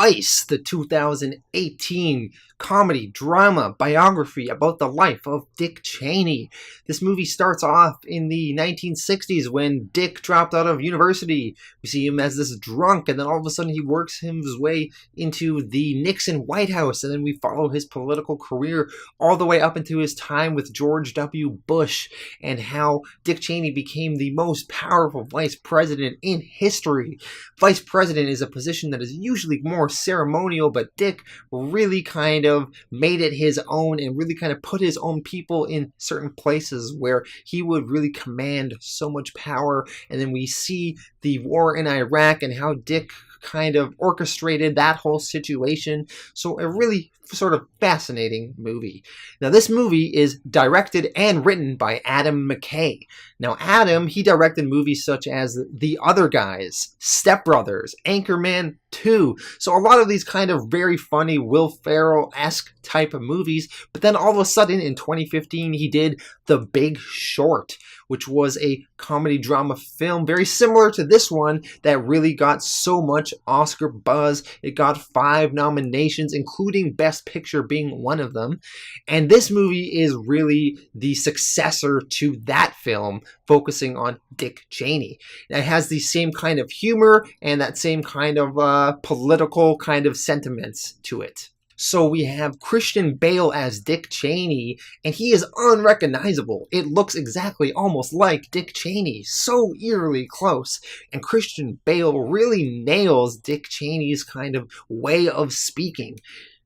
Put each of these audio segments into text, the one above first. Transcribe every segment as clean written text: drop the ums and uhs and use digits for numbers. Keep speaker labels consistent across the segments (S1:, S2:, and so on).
S1: Vice, the 2018 comedy drama biography about the life of Dick Cheney. This movie starts off in the 1960s when Dick dropped out of university. We see him as this drunk, and then all of a sudden he works his way into the Nixon White House, and then we follow his political career all the way up into his time with George W. Bush, and how Dick Cheney became the most powerful vice president in history. Vice president is a position that is usually more ceremonial, but Dick really kind of made it his own and really kind of put his own people in certain places where he would really command so much power. And then we see the war in Iraq and how Dick kind of orchestrated that whole situation. So a really sort of fascinating movie. Now, this movie is directed and written by Adam McKay. Now, Adam, he directed movies such as The Other Guys, Step Brothers, Anchorman 2. So a lot of these kind of very funny Will Ferrell-esque type of movies. But then all of a sudden in 2015, he did The Big Short, which was a comedy drama film very similar to this one that really got so much Oscar buzz. It got 5 nominations, including Best Picture being one of them. And this movie is really the successor to that film, focusing on Dick Cheney. It has the same kind of humor and that same kind of political kind of sentiments to it. So we have Christian Bale as Dick Cheney, and he is unrecognizable. It looks exactly almost like Dick Cheney, so eerily close. And Christian Bale really nails Dick Cheney's kind of way of speaking.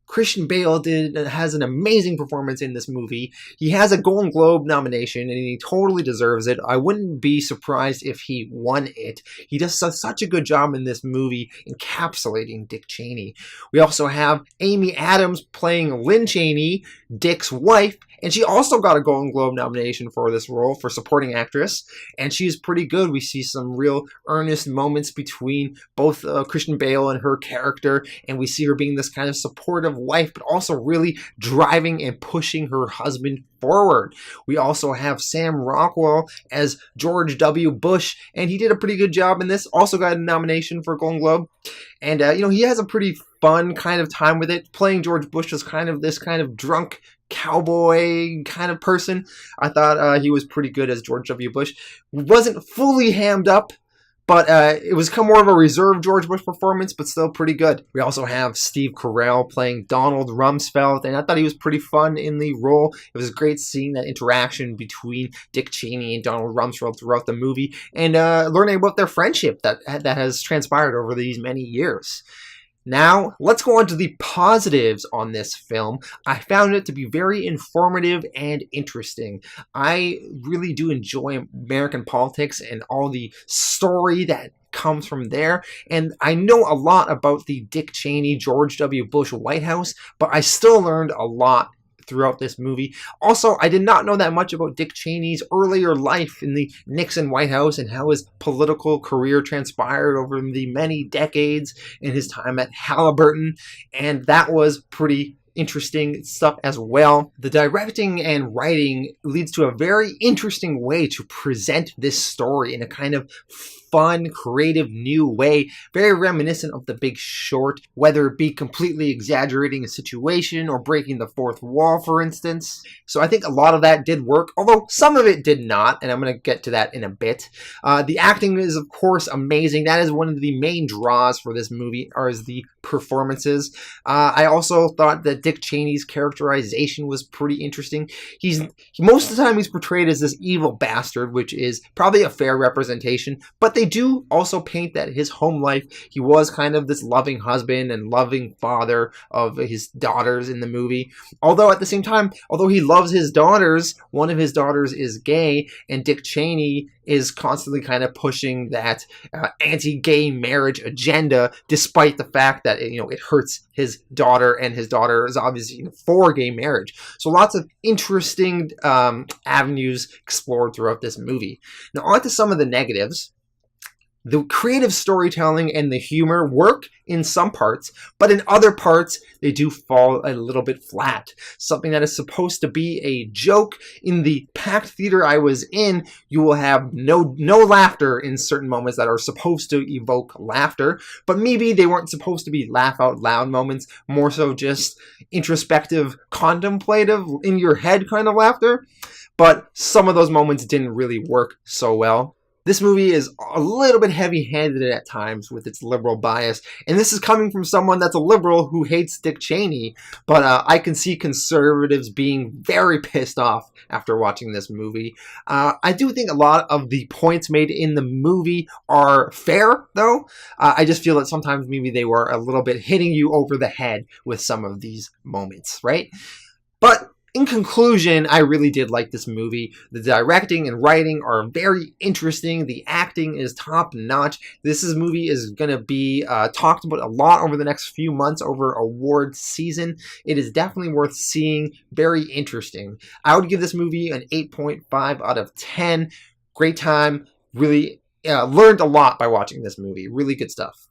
S1: Christian Bale has an amazing performance in this movie. He has a Golden Globe nomination, and he totally deserves it. I wouldn't be surprised if he won it. He does such a good job in this movie encapsulating Dick Cheney. We also have Amy Adams playing Lynne Cheney, Dick's wife, and she also got a Golden Globe nomination for this role for supporting actress, and she's pretty good. We see some real earnest moments between both Christian Bale and her character, and we see her being this kind of supportive wife, but also really driving and pushing her husband forward. We also have Sam Rockwell as George W. Bush, and he did a pretty good job in this. Also got a nomination for Golden Globe, and he has a pretty fun kind of time with it. Playing George Bush was kind of this kind of drunk cowboy kind of person. I thought he was pretty good as George W. Bush. Wasn't fully hammed up, but it was more of a reserved George Bush performance, but still pretty good. We also have Steve Carell playing Donald Rumsfeld, and I thought he was pretty fun in the role. It was great seeing that interaction between Dick Cheney and Donald Rumsfeld throughout the movie, and learning about their friendship that has transpired over these many years. Now, let's go on to the positives on this film. I found it to be very informative and interesting. I really do enjoy American politics and all the story that comes from there. And I know a lot about the Dick Cheney, George W. Bush White House, but I still learned a lot throughout this movie. Also, I did not know that much about Dick Cheney's earlier life in the Nixon White House and how his political career transpired over the many decades in his time at Halliburton, and that was pretty interesting stuff as well. The directing and writing leads to a very interesting way to present this story in a kind of fun, creative, new way, very reminiscent of The Big Short, whether it be completely exaggerating a situation or breaking the fourth wall, for instance. So I think a lot of that did work, although some of it did not, and I'm going to get to that in a bit. The acting is, of course, amazing. That is one of the main draws for this movie, is the performances. I also thought that Dick Cheney's characterization was pretty interesting. Most of the time he's portrayed as this evil bastard, which is probably a fair representation, but they do also paint that his home life, he was kind of this loving husband and loving father of his daughters in the movie. Although at the same time, although he loves his daughters, one of his daughters is gay, and Dick Cheney is constantly kind of pushing that anti-gay marriage agenda, despite the fact that it hurts his daughter, and his daughter is obviously for gay marriage. So lots of interesting avenues explored throughout this movie. Now on to some of the negatives. The creative storytelling and the humor work in some parts, but in other parts, they do fall a little bit flat. Something that is supposed to be a joke. In the packed theater I was in, you will have no laughter in certain moments that are supposed to evoke laughter, but maybe they weren't supposed to be laugh out loud moments, more so just introspective, contemplative, in your head kind of laughter. But some of those moments didn't really work so well. This movie is a little bit heavy-handed at times with its liberal bias, and this is coming from someone that's a liberal who hates Dick Cheney, but I can see conservatives being very pissed off after watching this movie. I do think a lot of the points made in the movie are fair, though. I just feel that sometimes maybe they were a little bit hitting you over the head with some of these moments, right? But in conclusion, I really did like this movie. The directing and writing are very interesting. The acting is top-notch. This movie is going to be talked about a lot over the next few months over award season. It is definitely worth seeing. Very interesting. I would give this movie an 8.5 out of 10. Great time. Really learned a lot by watching this movie. Really good stuff.